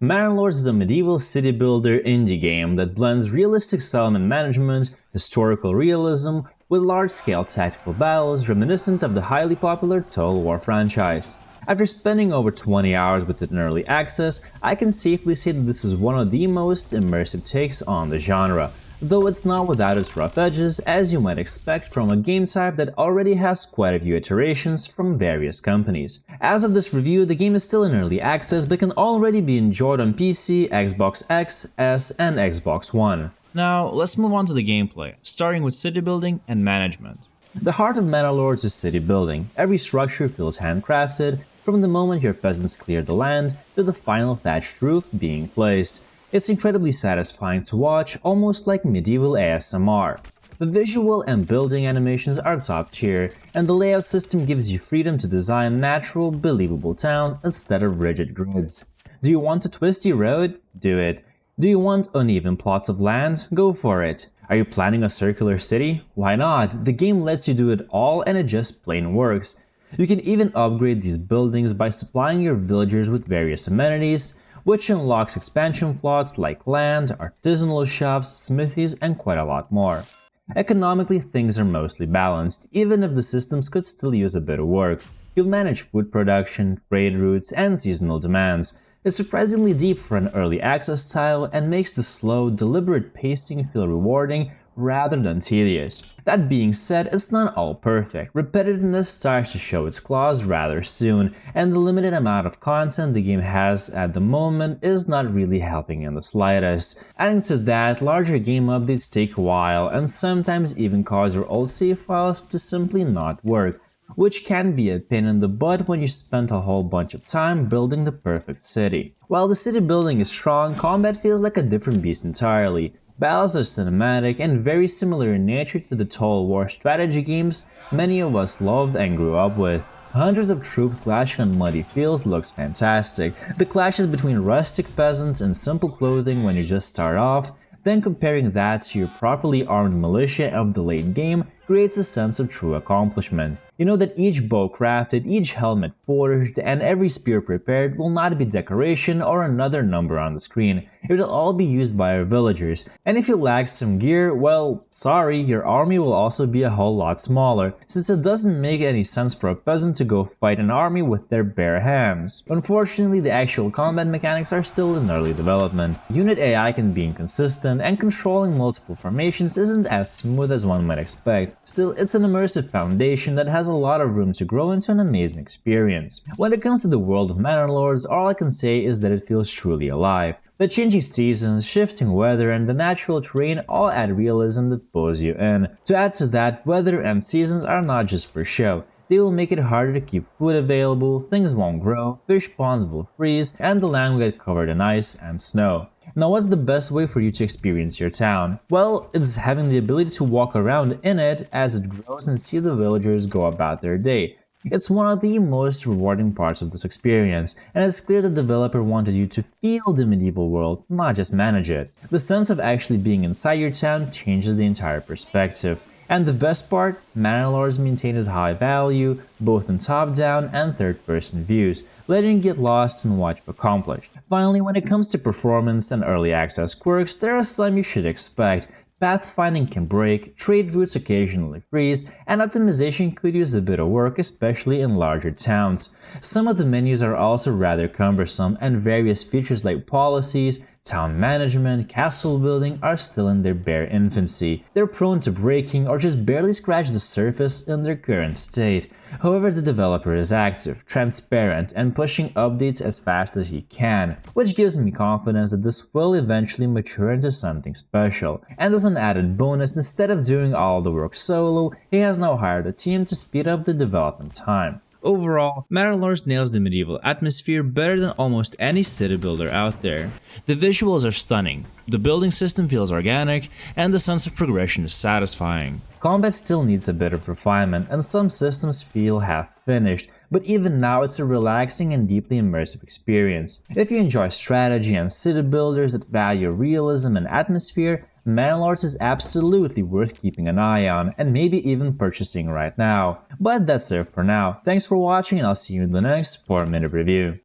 Manor Lords is a medieval city builder indie game that blends realistic settlement management, historical realism, with large-scale tactical battles reminiscent of the highly popular Total War franchise. After spending over 20 hours with it in early access, I can safely say that this is one of the most immersive takes on the genre, though it's not without its rough edges as you might expect from a game type that already has quite a few iterations from various companies. As of this review, the game is still in early access but can already be enjoyed on PC, Xbox X, S, and Xbox One. Now, let's move on to the gameplay, starting with city building and management. The heart of Manor Lords is city building. Every structure feels handcrafted, from the moment your peasants clear the land to the final thatched roof being placed. It's incredibly satisfying to watch, almost like medieval ASMR. The visual and building animations are top tier, and the layout system gives you freedom to design natural, believable towns instead of rigid grids. Do you want a twisty road? Do it. Do you want uneven plots of land? Go for it. Are you planning a circular city? Why not? The game lets you do it all and it just plain works. You can even upgrade these buildings by supplying your villagers with various amenities, which unlocks expansion plots like land, artisanal shops, smithies, and quite a lot more. Economically, things are mostly balanced, even if the systems could still use a bit of work. You'll manage food production, trade routes, and seasonal demands. It's surprisingly deep for an early access title and makes the slow, deliberate pacing feel rewarding rather than tedious. That being said, it's not all perfect. Repetitiveness starts to show its claws rather soon, and the limited amount of content the game has at the moment is not really helping in the slightest. Adding to that, larger game updates take a while and sometimes even cause your old save files to simply not work, which can be a pain in the butt when you spent a whole bunch of time building the perfect city. While the city building is strong, combat feels like a different beast entirely. Battles are cinematic and very similar in nature to the Total War strategy games many of us loved and grew up with. Hundreds of troops clashing on muddy fields looks fantastic. The clashes between rustic peasants in simple clothing when you just start off, then comparing that to your properly armed militia of the late game creates a sense of true accomplishment. You know that each bow crafted, each helmet forged, and every spear prepared will not be decoration or another number on the screen. It will all be used by our villagers. And if you lack some gear, well, sorry, your army will also be a whole lot smaller, since it doesn't make any sense for a peasant to go fight an army with their bare hands. Unfortunately, the actual combat mechanics are still in early development. Unit AI can be inconsistent, and controlling multiple formations isn't as smooth as one might expect. Still, it's an immersive foundation that has a lot of room to grow into an amazing experience. When it comes to the world of Manor Lords, all I can say is that it feels truly alive. The changing seasons, shifting weather, and the natural terrain all add realism that pulls you in. To add to that, weather and seasons are not just for show. They will make it harder to keep food available, things won't grow, fish ponds will freeze, and the land will get covered in ice and snow. Now, what's the best way for you to experience your town? Well, it's having the ability to walk around in it as it grows and see the villagers go about their day. It's one of the most rewarding parts of this experience, and it's clear the developer wanted you to feel the medieval world, not just manage it. The sense of actually being inside your town changes the entire perspective. And the best part, Manor Lords maintain its high value, both in top-down and third-person views, letting you get lost in what you've accomplished. Finally, when it comes to performance and early access quirks, there are some you should expect. Pathfinding can break, trade routes occasionally freeze, and optimization could use a bit of work, especially in larger towns. Some of the menus are also rather cumbersome, and various features like policies, town management, castle building are still in their bare infancy. They're prone to breaking or just barely scratch the surface in their current state. However, the developer is active, transparent, and pushing updates as fast as he can, which gives me confidence that this will eventually mature into something special. And as an added bonus, instead of doing all the work solo, he has now hired a team to speed up the development time. Overall, Manor Lords nails the medieval atmosphere better than almost any city builder out there. The visuals are stunning, the building system feels organic, and the sense of progression is satisfying. Combat still needs a bit of refinement, and some systems feel half-finished, but even now it's a relaxing and deeply immersive experience. If you enjoy strategy and city builders that value realism and atmosphere, Manor Lords is absolutely worth keeping an eye on and maybe even purchasing right now. But that's it for now. Thanks for watching and I'll see you in the next 4-minute review.